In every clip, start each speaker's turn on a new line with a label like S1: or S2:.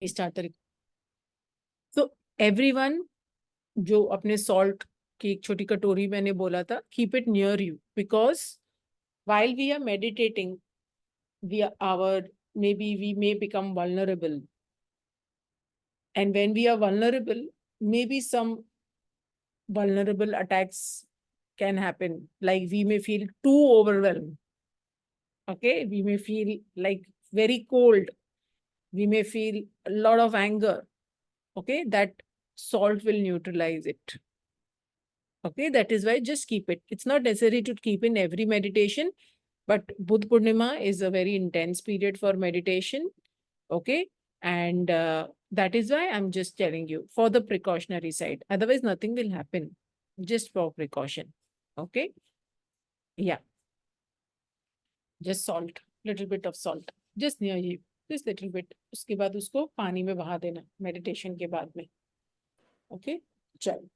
S1: Start the तो everyone जो अपने सॉल्ट की एक छोटी कटोरी मैंने बोला था, keep it near you because while we are meditating maybe we may become vulnerable, and when we are vulnerable, maybe some vulnerable attacks can happen, like we may feel too overwhelmed. Okay, we may feel like very cold, we may feel a lot of anger. Okay, that salt will neutralize it. Okay, that is why just keep it. It's not necessary to keep in every meditation, but Budh Purnima is a very intense period for meditation. Okay, and that is why I'm just telling you for the precautionary side. Otherwise, nothing will happen. Just for precaution. Okay, yeah, just salt, little bit of salt, just near you, just little bit. उसके बाद उसको पानी में बहा देना meditation के बाद में. Okay, चल.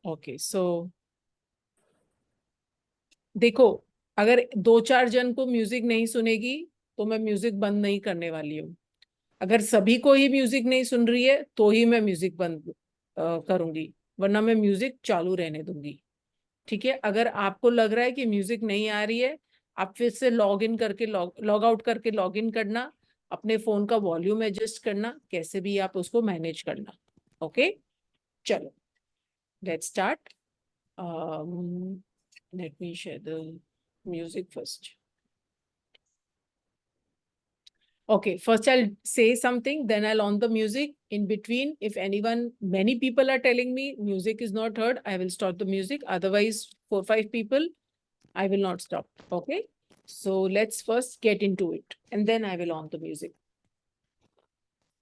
S1: Okay, so देखो, अगर 2-4 जन को म्यूजिक नहीं सुनेगी तो मैं म्यूजिक बंद नहीं करने वाली हूँ. अगर सभी को ही म्यूजिक नहीं सुन रही है तो ही मैं म्यूजिक बंद करूंगी, वरना मैं म्यूजिक चालू रहने दूंगी. ठीक है, अगर आपको लग रहा है कि म्यूजिक नहीं आ रही है, आप फिर से लॉग इन करके लॉग आउट करके लॉग इन करना, अपने फोन का वॉल्यूम एडजस्ट करना, कैसे भी आप उसको मैनेज करना. ओके, चलो, let's start. Let me share the music first. Okay, first I'll say something, then I'll on the music. In between, if many people are telling me music is not heard, I will stop the music. Otherwise, 4-5 people, I will not stop. Okay, so let's first get into it and then I will on the music.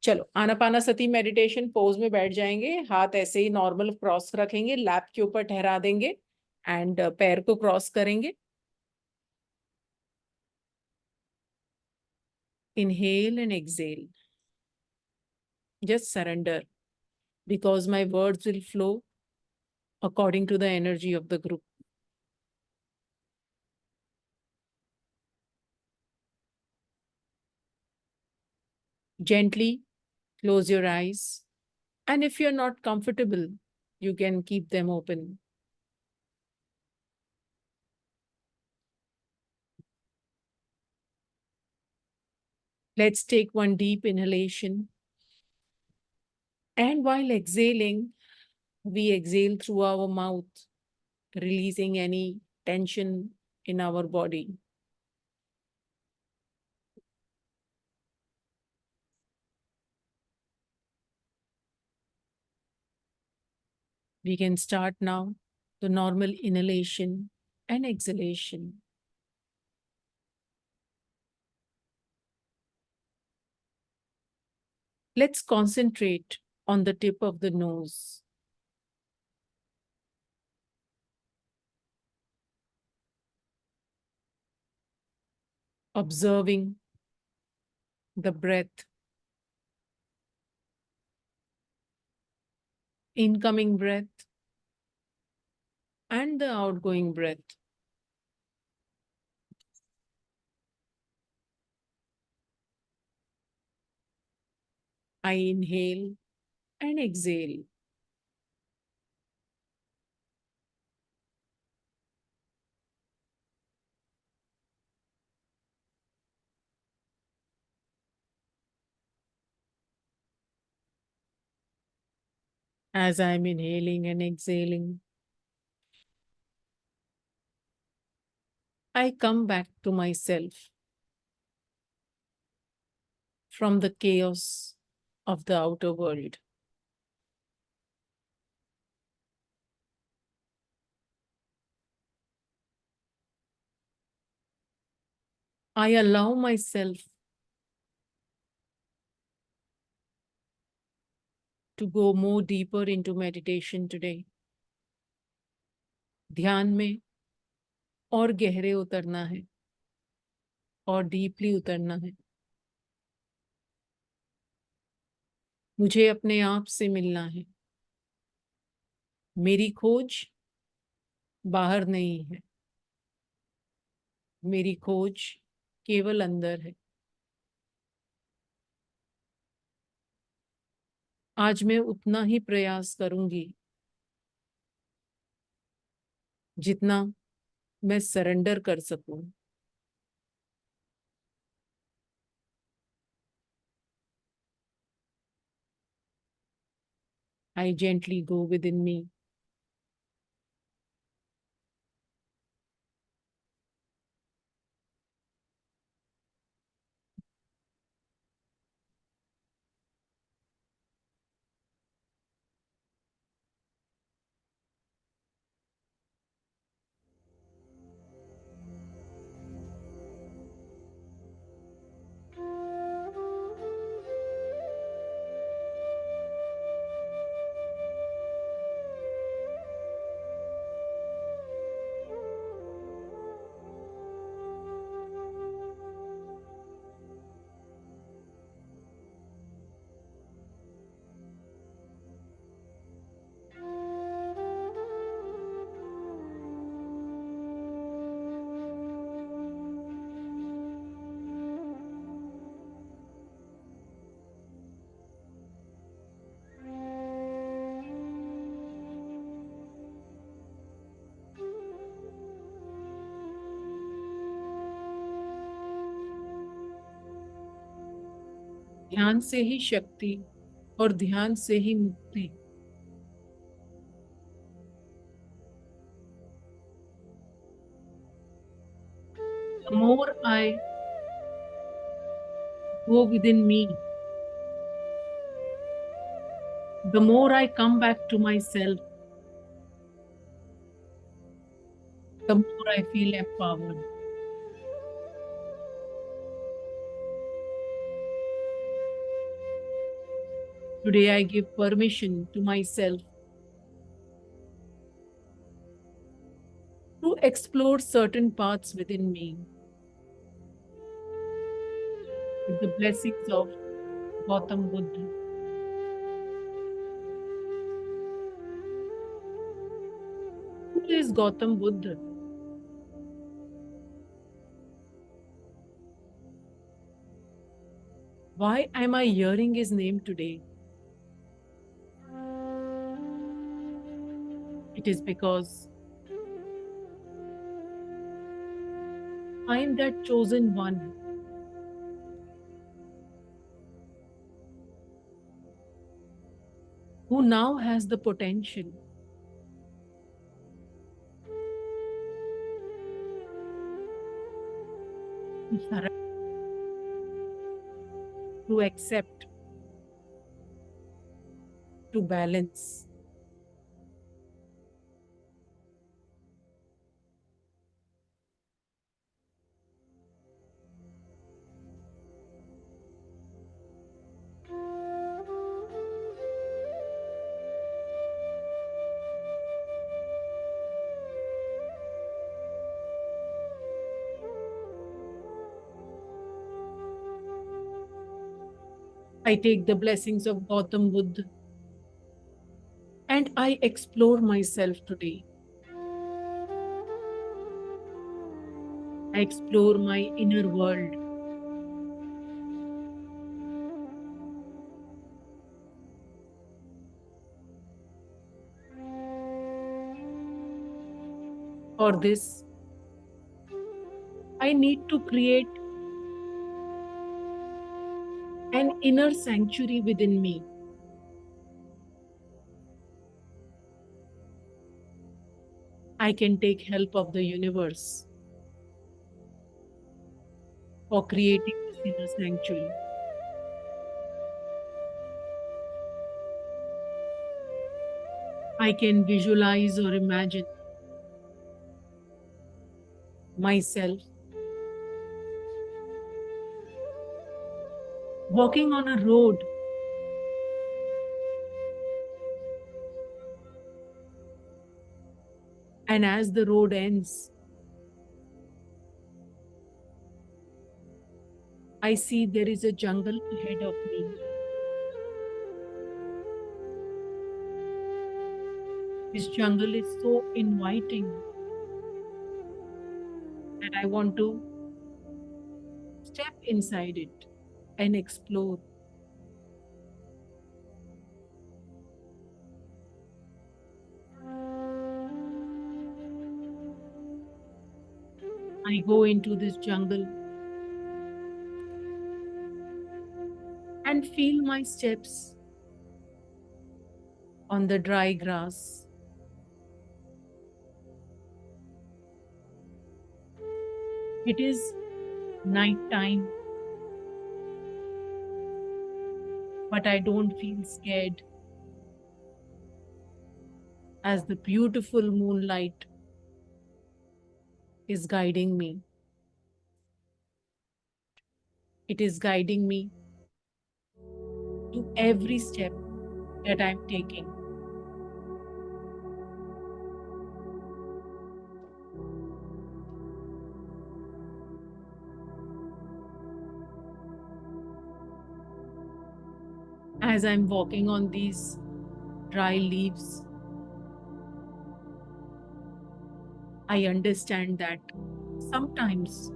S1: चलो, आनापानासती meditation pose में बैठ जाएंगे. हाथ ऐसे ही normal cross रखेंगे, lap के ऊपर ठहरा देंगे एंड पैर को क्रॉस करेंगे. Inhale and exhale. Just surrender because my words will flow according to the energy of the group. Gently close your eyes, and if you're not comfortable, you can keep them open. Let's take one deep inhalation. And while exhaling, we exhale through our mouth, releasing any tension in our body. We can start now the normal inhalation and exhalation. Let's concentrate on the tip of the nose. Observing the breath, incoming breath and the outgoing breath. I inhale and exhale. As I'm inhaling and exhaling, I come back to myself from the chaos of the outer world. I allow myself to go more deeper into meditation today. ध्यान में और गहरे उतरना है और deeply उतरना है. मुझे अपने आप से मिलना है. मेरी खोज बाहर नहीं है. मेरी खोज केवल अंदर है। आज मैं उतना ही प्रयास करूंगी जितना मैं सरेंडर कर सकूं। I gently go within me. ध्यान से ही शक्ति और ध्यान से ही मुक्ति। The more I go within me, the more I come back to myself, the more I feel empowered. Today I give permission to myself to explore certain paths within me with the blessings of Gautam Buddha. Who is Gautam Buddha? Why am I hearing his name today? It is because I am that chosen one who now has the potential to surrender, to accept, to balance. I take the blessings of Gautam Buddha and I explore myself today. I explore my inner world. For this, I need to create an inner sanctuary within me. I can take help of the universe for creating this inner sanctuary. I can visualize or imagine myself walking on a road and as the road ends, I see there is a jungle ahead of me. This jungle is so inviting that I want to step inside it and explore. I go into this jungle and feel my steps on the dry grass. It is night time, but I don't feel scared as the beautiful moonlight is guiding me. It is guiding me to every step that I'm taking. As I'm walking on these dry leaves, I understand that sometimes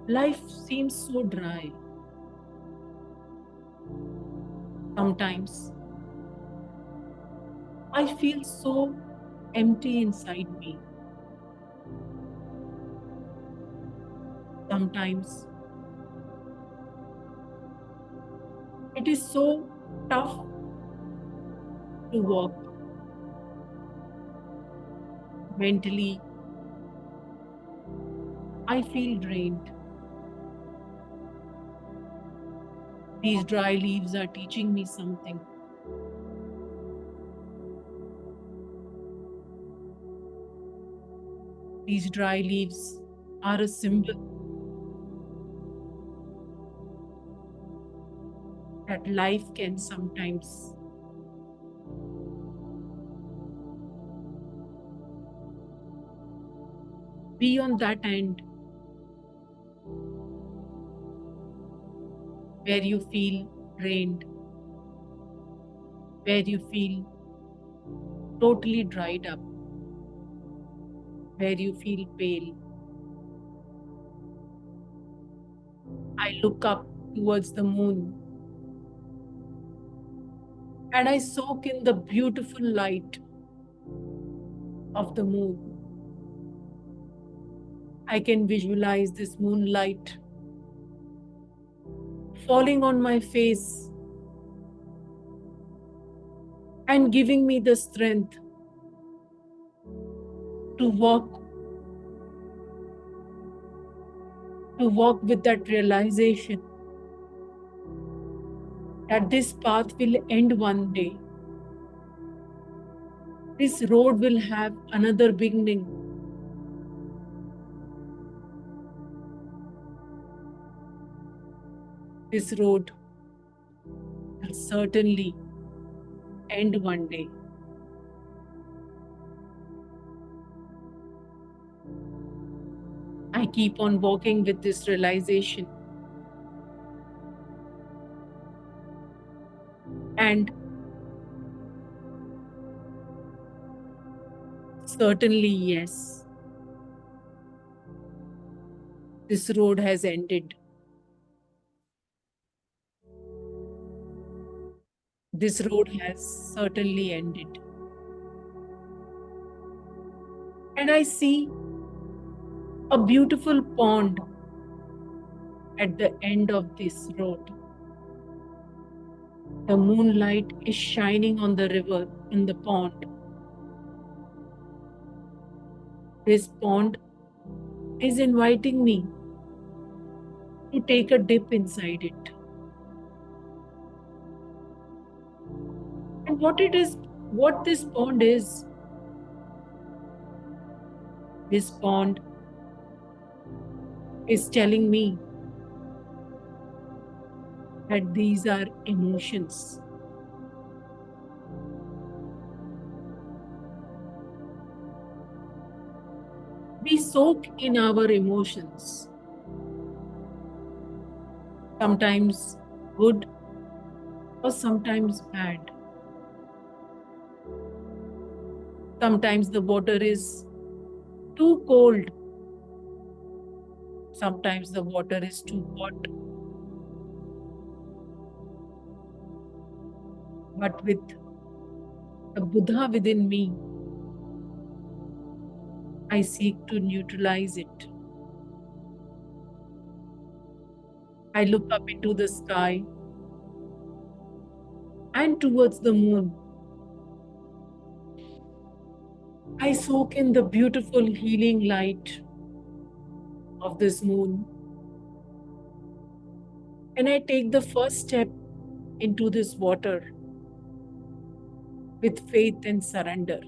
S1: life seems so dry. Sometimes I feel so empty inside me. Sometimes it is so tough to walk mentally. I feel drained. These dry leaves are teaching me something. These dry leaves are a symbol that life can sometimes be on that end where you feel drained, where you feel totally dried up, where you feel pale. I look up towards the moon and I soak in the beautiful light of the moon. I can visualize this moonlight falling on my face and giving me the strength to walk with that realization that this path will end one day. This road will have another beginning. This road will certainly end one day. I keep on walking with this realization. And certainly, yes, this road has ended. This road has certainly ended. And I see a beautiful pond at the end of this road. The moonlight is shining on the river in the pond. This pond is inviting me to take a dip inside it. And what this pond is, this pond is telling me that these are emotions. We soak in our emotions, sometimes good or sometimes bad. Sometimes the water is too cold Sometimes the water is too hot, but with the Buddha within me, I seek to neutralize it. I look up into the sky and towards the moon. I soak in the beautiful healing light of this moon, and I take the first step into this water with faith and surrender.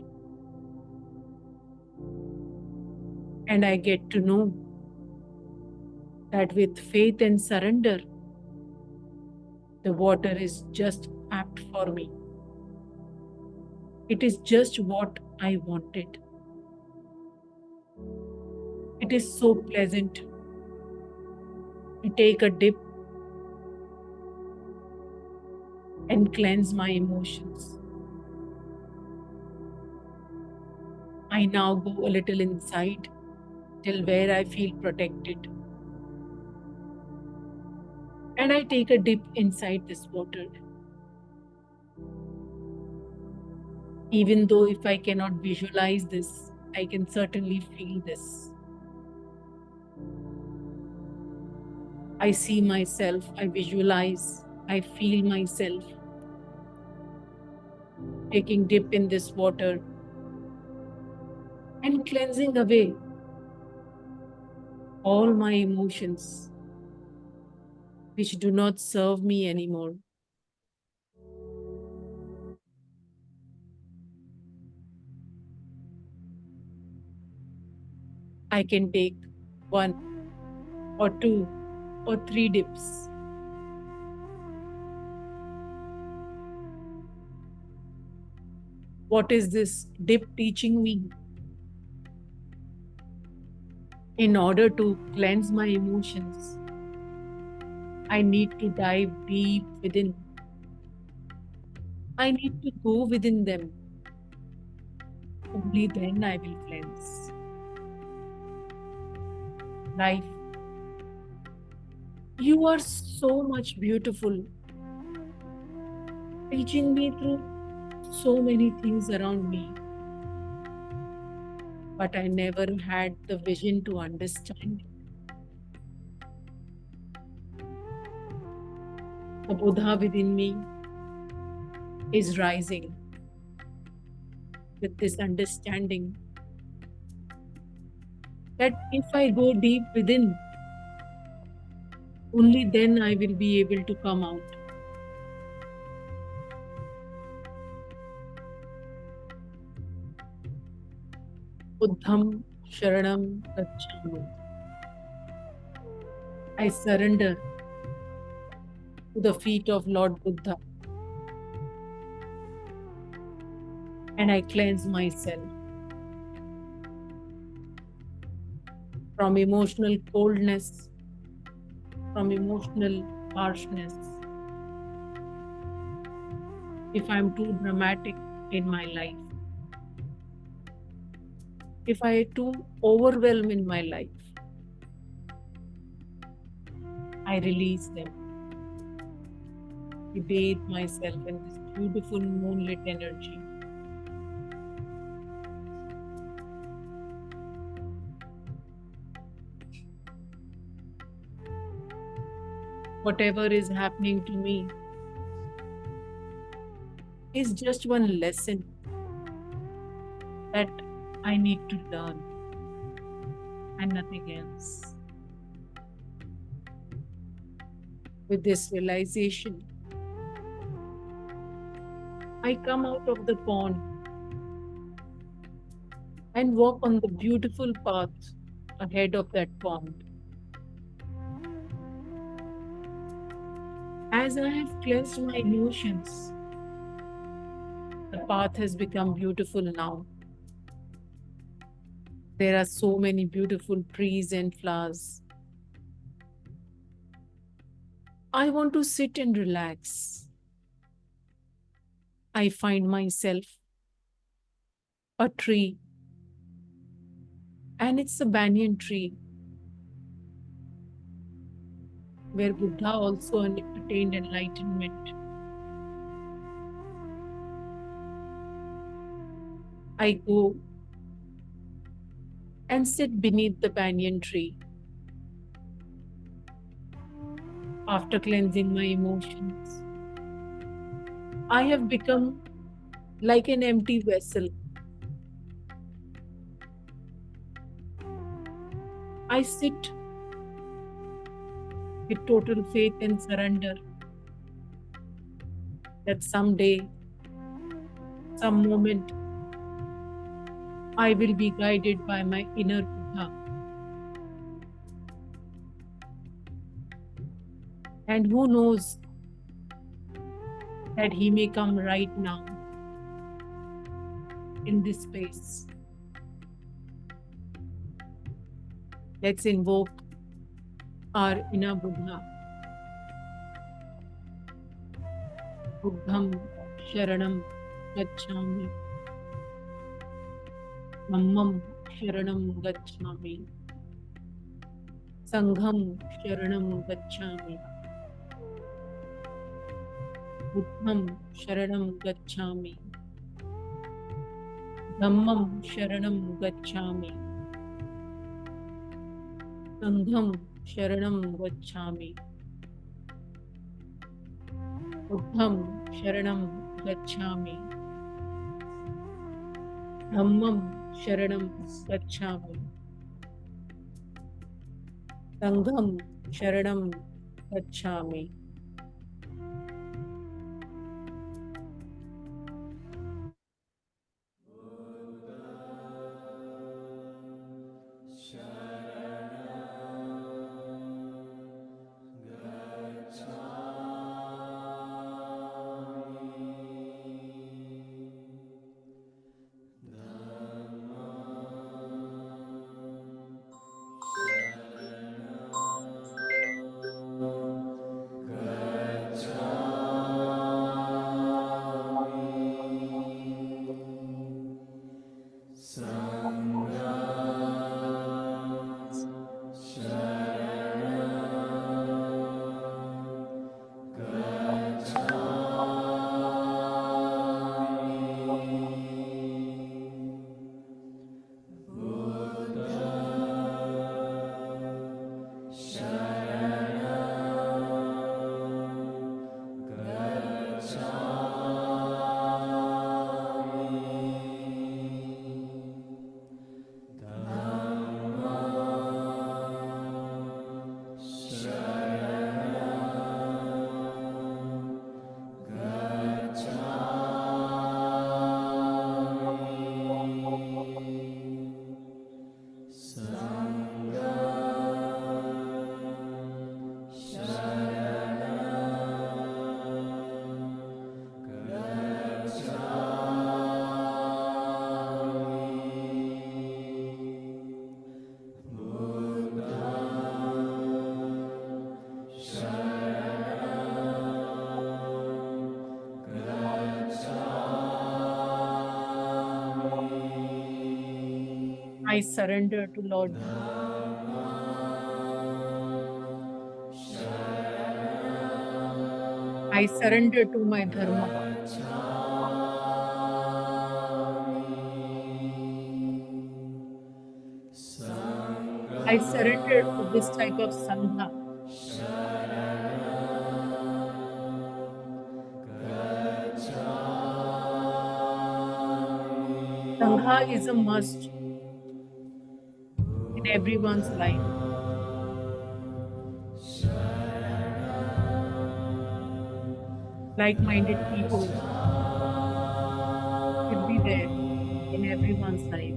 S1: And I get to know that with faith and surrender, the water is just apt for me. It is just what I wanted. It is so pleasant to take a dip and cleanse my emotions. I now go a little inside till where I feel protected. And I take a dip inside this water. Even though if I cannot visualize this, I can certainly feel this. I see myself, I visualize, I feel myself taking dip in this water and cleansing away all my emotions which do not serve me anymore. I can take 1 or 2 or 3 dips. What is this dip teaching me? In order to cleanse my emotions, I need to dive deep within. I need to go within them. Only then I will cleanse. Life, you are so much beautiful, teaching me through so many things around me. But I never had the vision to understand. The Buddha within me is rising with this understanding that if I go deep within, only then I will be able to come out. Buddham Sharanam Gacchami. I surrender to the feet of Lord Buddha and I cleanse myself from emotional coldness, from emotional harshness. If I'm too dramatic in my life, if I too overwhelm in my life, I release them. I bathe myself in this beautiful moonlit energy. Whatever is happening to me is just one lesson that I need to learn and nothing else. With this realization, I come out of the pond and walk on the beautiful path ahead of that pond. As I have cleansed my emotions, the path has become beautiful now. There are so many beautiful trees and flowers. I want to sit and relax. I find myself a tree, and it's a banyan tree. where Buddha also attained enlightenment. I go and sit beneath the banyan tree. After cleansing my emotions, I have become like an empty vessel. I sit with total faith and surrender that someday, some moment, I will be guided by my inner Buddha. And who knows that he may come right now in this space. Let's invoke our inner Buddha. Buddham Sharanam Gacchami. Dhammam Sharanam Gacchami. Sangham Sharanam Gacchami. Buddham Sharanam Gacchami. Dhammam Sharanam Gacchami. Sangham Sharanam Gacchami. Buddham Sharanam Gacchami. Dhammam Sharanam Gacchami. Sangham Sharanam Gacchami. I surrender to Lord Buddha. I surrender to my dharma. I surrender to this type of sangha. Sangha is a must in everyone's life. Like-minded people should be there in everyone's life.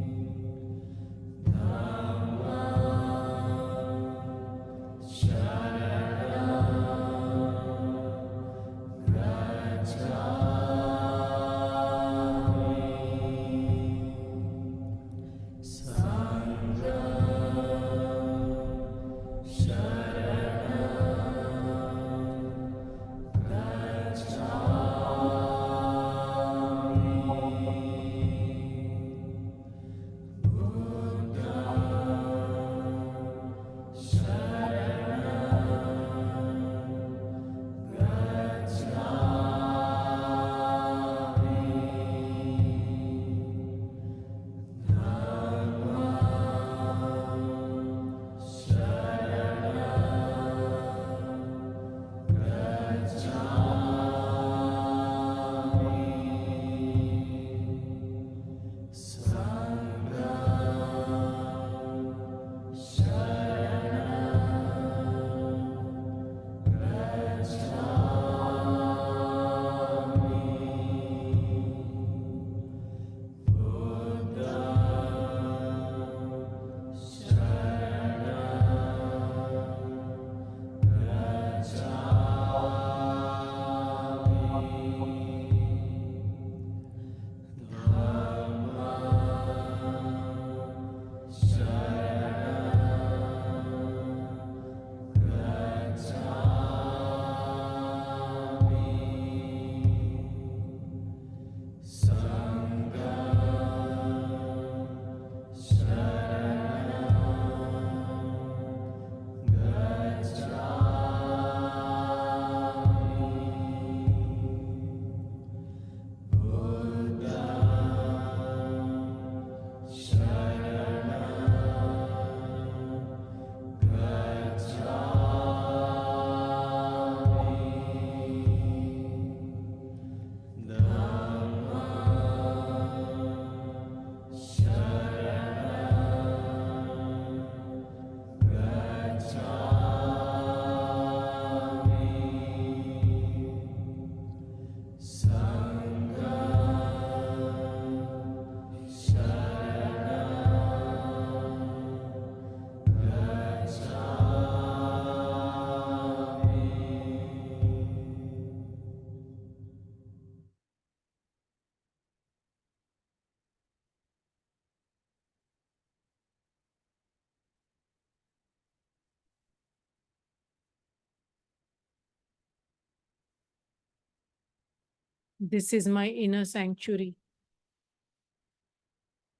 S1: This is my inner sanctuary.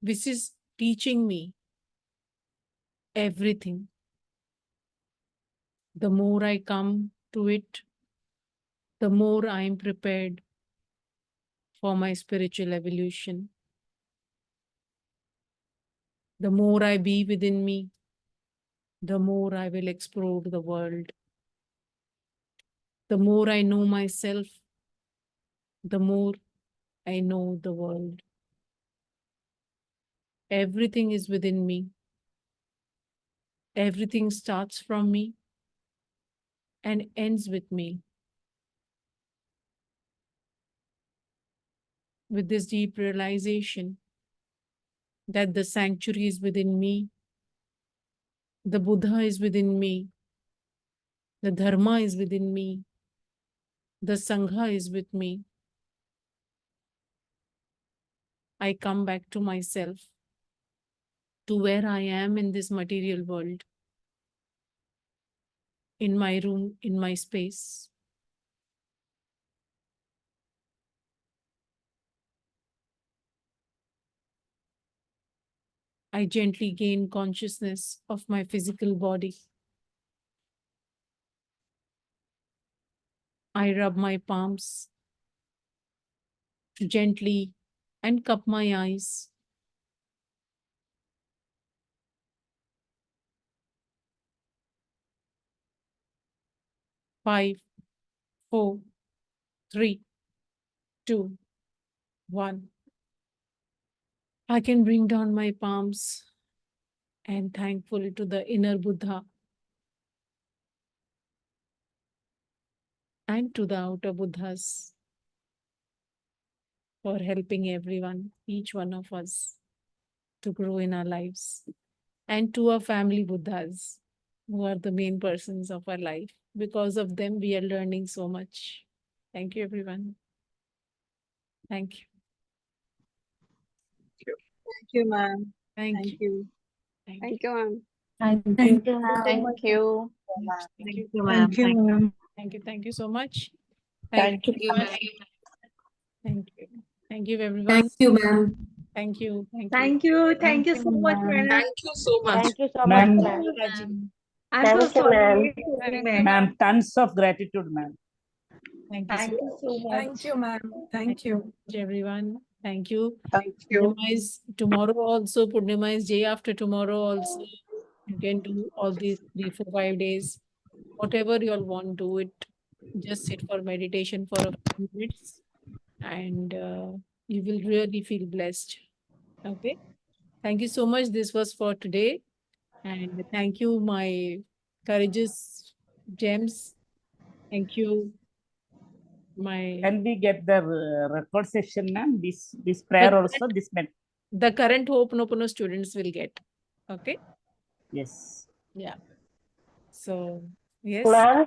S1: This is teaching me everything. The more I come to it, the more I am prepared for my spiritual evolution. The more I be within me, the more I will explore the world. The more I know myself, the more I know the world. Everything is within me. Everything starts from me and ends with me. With this deep realization that the sanctuary is within me, the Buddha is within me, the Dharma is within me, the Sangha is with me, I come back to myself, to where I am in this material world, in my room, in my space. I gently gain consciousness of my physical body. I rub my palms gently and cup my eyes. Five, 4, 3, 2, 1. I can bring down my palms and thankful to the inner Buddha and to the outer Buddhas for helping everyone, each one of us, to grow in our lives, and to our family Buddhas, who are the main persons of our life. Because of them, we are learning so much. Thank you, everyone. Thank you.
S2: Thank you, ma'am.
S1: Thank
S2: Thank
S1: you.
S2: you.
S1: Thank you.
S3: Thank you, ma'am.
S4: Thank you.
S2: Thank you so much.
S3: Thank you.
S1: Thank you.
S2: Thank you, ma'am.
S1: Thank you. Thank you so much.
S2: Thank you,
S1: everyone.
S2: ma'am.
S1: Thank you. Thank you, everyone.
S4: Thank you, ma'am.
S1: Thank you. Thank you.
S5: Thank you. Thank you so much, madam.
S2: Thank you so much.
S3: Thank you so much,
S6: Ma'am,
S3: ma'am.
S1: Raji.
S5: I'm so
S3: Thank you,
S5: sorry.
S3: ma'am.
S5: late for me,
S6: ma'am, tons of gratitude, ma'am.
S1: Thank you
S5: Thank
S1: so
S5: you so much.
S4: Thank you, ma'am. Thank you.
S1: much, everyone. Thank you.
S2: Thank you.
S1: Purnima is tomorrow also. Purnima is day after tomorrow also. You can do all these 3, 4, 5 days. Whatever you all want, do it. Just sit for meditation for a few minutes and you will really feel blessed. Okay. Thank you so much. This was for today. And thank you, my courageous gems. Thank you, my
S6: Can we get the record session, ma'am? This prayer also, this
S1: the current Ho'oponopono students will get. Okay.
S6: yes.
S1: Yeah. So yes.
S3: Ma'am,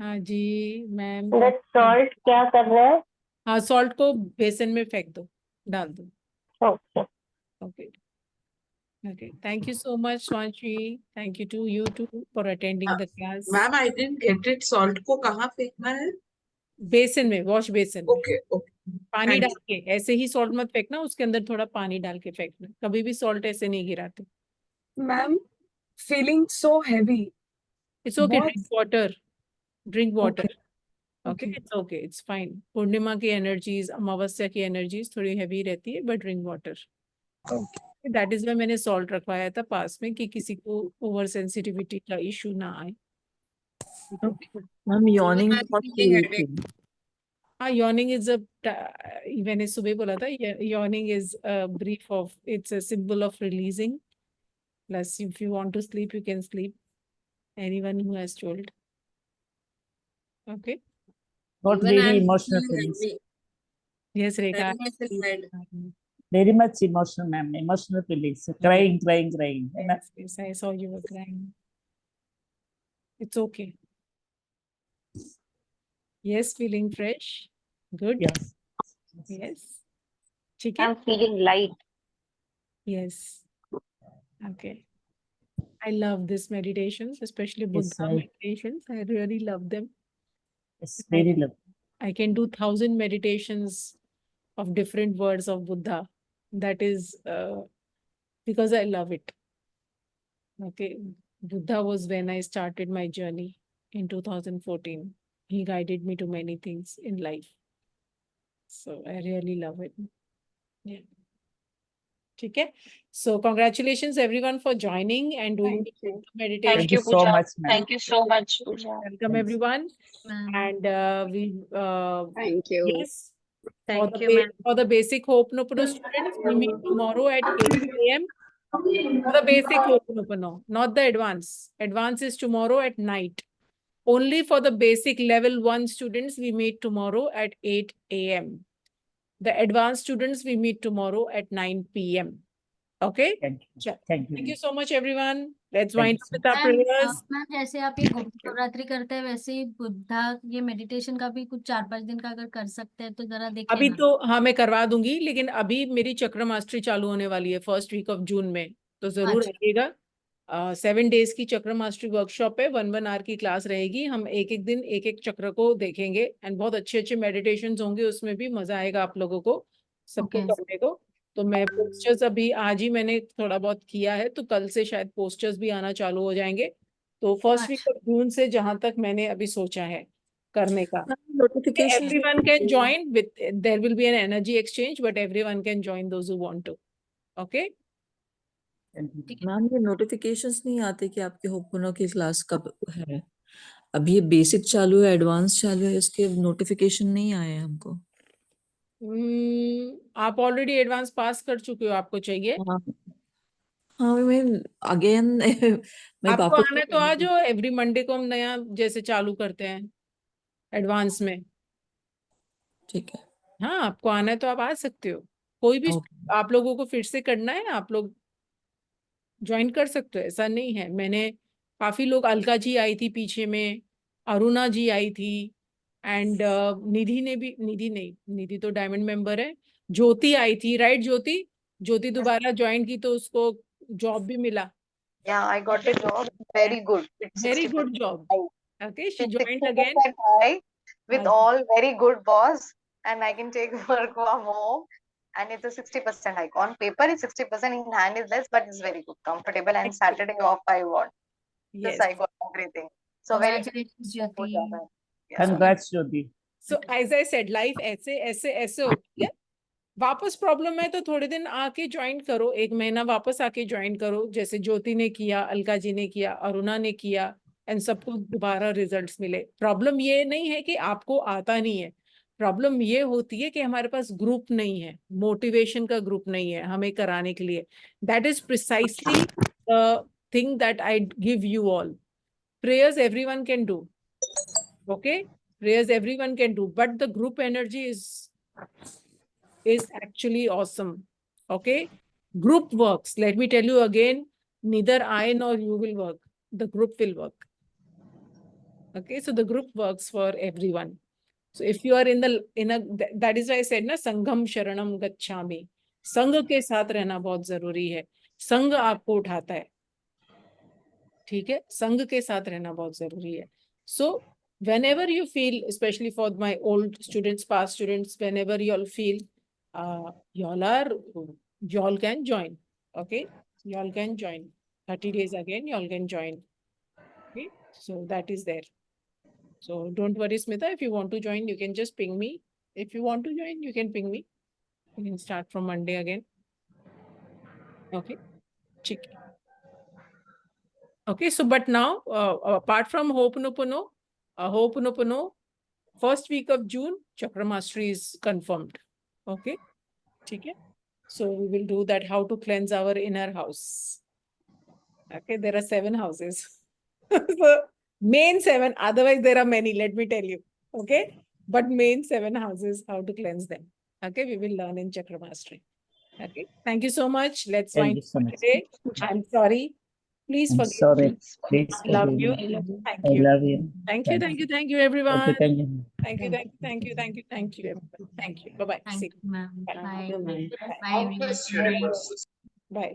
S1: हाँ जी ma'am
S3: that salt क्या कर रहे हैं?
S1: हाँ salt को बेसन में फेंक दो, डाल दो.
S3: Okay.
S1: Okay. Okay. Thank you so much, Swanshi. Thank you to you too for attending the class.
S2: Ma'am, I didn't get it. Salt को कहाँ फेंकना है?
S1: बेसन में, वॉश बेसन में.
S2: Okay, okay.
S1: पानी
S2: Thank
S1: डाल के, ऐसे ही सॉल्ट मत फेंकना, उसके अंदर थोड़ा पानी डाल के फेंकना. कभी भी सॉल्ट ऐसे नहीं गिराते.
S4: Ma'am, feeling so heavy.
S1: It's okay.
S4: What?
S1: Drink water. Drink water.
S4: Okay.
S1: Okay.
S4: Okay.
S1: It's okay. It's fine. पूर्णिमा की एनर्जीज, अमावस्या की एनर्जीज थोड़ी हैवी रहती है, but drink water.
S4: Okay.
S1: That is why मैंने सॉल्ट रखवाया था पास में कि किसी को ओवर सेंसिटिविटी का इशू ना आए.
S4: Okay. Ma'am, yawning बहुत तेज है.
S1: हाँ, yawning is a मैंने सुबह बोला था, yawning is a brief of, it's a symbol of releasing. Plus, if you want to sleep, you can sleep. Anyone who has told. Okay.
S6: Not very emotional feelings.
S1: Yes, Rekha.
S6: Very much emotional, ma'am. Emotional feelings. Crying, crying, crying.
S1: Yes, yes, I saw you were crying. It's okay. Yes, feeling fresh. Good.
S6: Yes.
S1: Yes. Chicken.
S3: I'm feeling light.
S1: Yes. Okay. I love these meditations, especially
S6: Yes,
S1: Buddha meditations. I really love them.
S6: Yes, very love.
S1: I can do 1,000 meditations of different words of Buddha. That is because I love it. Okay. Buddha was when I started my journey in 2014. He guided me to many things in life. So I really love it. Yeah. Okay. So congratulations everyone for joining and doing the meditation.
S6: Thank you so much, ma'am.
S3: Thank you so much, Pooja.
S1: Welcome
S6: Thanks.
S1: everyone.
S5: Ma'am.
S1: And we
S7: Thank you.
S1: yes.
S5: Thank you, ma'am.
S1: For the basic Ho'oponopono students, we meet tomorrow at 8 a.m. For the basic Ho'oponopono, not the advanced. Advanced is tomorrow at night. Only for the basic level 1 students, we meet tomorrow at 8 a.m. The advanced students, we meet tomorrow at 9 p.m. Okay?
S6: Thank you.
S1: Sure.
S6: Thank you.
S1: Thank you so much, everyone. Let's
S6: Thank
S1: wind
S6: you
S1: up with our prayers.
S8: Ma'am जैसे आप ये गुप्त नवरात्रि करते हैं वैसे ही बुद्धा ये meditation का भी कुछ 4-5 दिन का अगर कर सकते हैं तो जरा देखिए
S1: अभी
S8: ना।
S1: तो हाँ मैं करवा दूंगी, लेकिन अभी मेरी चक्र मास्टरी चालू होने वाली है फर्स्ट वीक ऑफ जून में, तो जरूर
S8: अच्छा।
S1: आइएगा। 7 डेज की चक्र मास्टरी वर्कशॉप है, 1 आवर की क्लास रहेगी। हम एक दिन एक चक्र को देखेंगे एंड बहुत अच्छे मेडिटेशंस होंगे, उसमें भी मजा आएगा आप लोगों को सबको
S8: Okay.
S1: करने को। तो मैं पोस्टर्स अभी आज ही मैंने थोड़ा बहुत किया है, तो कल से शायद पोस्टर्स भी आना चालू हो जाएंगे। तो फर्स्ट वीक ऑफ जून से जहां तक मैंने अभी सोचा है करने का।
S4: Notification.
S1: Everyone can join with, there will be an energy exchange, but everyone can join those who want to. Okay?
S6: Thank you.
S4: Ma'am ये नोटिफिकेशंस नहीं आते कि आपके होपुनो की क्लास कब है? अभी ये बेसिक चालू है, एडवांस चालू है, इसके नोटिफिकेशन नहीं आए हैं हमको।
S1: आप ऑलरेडी एडवांस पास कर चुके हो, आपको चाहिए?
S4: हाँ हाँ मैं अगेन मैं
S1: आपको
S4: वापस
S1: आना है तो आ जाओ। एवरी मंडे को हम नया जैसे चालू करते हैं एडवांस में।
S4: ठीक है।
S1: हाँ, आपको आना है तो आप आ सकते हो। कोई भी
S4: ओके।
S1: आप लोगों को फिर से करना है, आप लोग ज्वाइन कर सकते हो, ऐसा नहीं है। मैंने काफी लोग, अलका जी आई थी पीछे में, अरुणा जी आई थी, एंड निधि ने भी, निधि नहीं, निधि तो डायमंड मेंबर है। ज्योति आई थी, राइट ज्योति? ज्योति दोबारा ज्वाइन की तो उसको जॉब भी मिला।
S3: Yeah, I got a job. Very good. It's
S1: very
S3: 60%
S1: good job.
S3: high.
S1: Okay, she
S3: It's
S1: joined
S3: 60%
S1: again.
S3: high with
S1: Okay.
S3: all very good boss, and I can take work from home. And it's a 60% hike. On paper, it's 60%. In hand is less, but it's very good, comfortable. And Saturday off I want.
S1: Yes.
S3: This I got everything. So very
S8: Congratulations,
S3: हो
S8: ज्योति।
S3: जाता है. Yeah.
S6: Congrats, Jyoti.
S1: So as I said, life ऐसे ऐसे ऐसे होती है। वापस problem है तो थोड़े दिन आके ज्वाइन करो, 1 महीना वापस आके ज्वाइन करो, जैसे ज्योति ने किया, अलका जी ने किया, अरुणा ने किया, एंड सबको दोबारा रिजल्ट्स मिले। प्रॉब्लम ये नहीं है कि आपको आता नहीं है, प्रॉब्लम ये होती है कि हमारे पास ग्रुप नहीं है, मोटिवेशन का ग्रुप नहीं है हमें कराने के लिए। That is precisely the thing that I give you all. Prayers everyone can do, okay? Prayers everyone can do, but the group energy is actually awesome. Okay? Group works. Let me tell you again, neither I nor you will work. The group will work. Okay? So the group works for everyone. So if you are in a that is why I said na, संघम शरणम गच्छामि। संघ के साथ रहना बहुत जरूरी है। संघ आपको उठाता है, ठीक है? संघ के साथ रहना बहुत जरूरी है। So whenever you feel, especially for my old students, past students, whenever you all feel you all can join. Okay? You all can join. 30 days again, you all can join. Okay? So that is there. So don't worry, Smita. If you want to join, you can just ping me. If you want to join, you can ping me. You can start from Monday again. Okay? Chick. Okay, so but now, apart from Ho'oponopono, first week of June, Chakra Mastery is confirmed. Okay? Okay? So we will do that, how to cleanse our inner house. Okay, there are 7 houses. So main 7, otherwise there are many, let me tell you. Okay? But main 7 houses, how to cleanse them. Okay, we will learn in Chakra Mastery. Okay, thank you so much. Let's
S6: Thank
S1: wind
S6: you so
S1: up
S6: much.
S1: today. I'm sorry. Please
S6: I'm
S1: forgive
S6: sorry.
S1: me.
S6: Please
S1: I love
S6: forgive
S1: you.
S6: me.
S1: Thank
S6: I
S1: you.
S6: love you.
S1: Thank you,
S6: Thanks.
S1: thank you, thank you, everyone.
S6: Okay, thank you.
S1: Thank you, thank you, thank you, thank you, thank you, everyone. Thank you. Bye-bye.
S8: Thank
S1: See
S8: you, ma'am.
S1: Bye.
S8: Bye.
S2: Thank you, ma'am.
S8: Bye, everyone.
S1: you. Bye.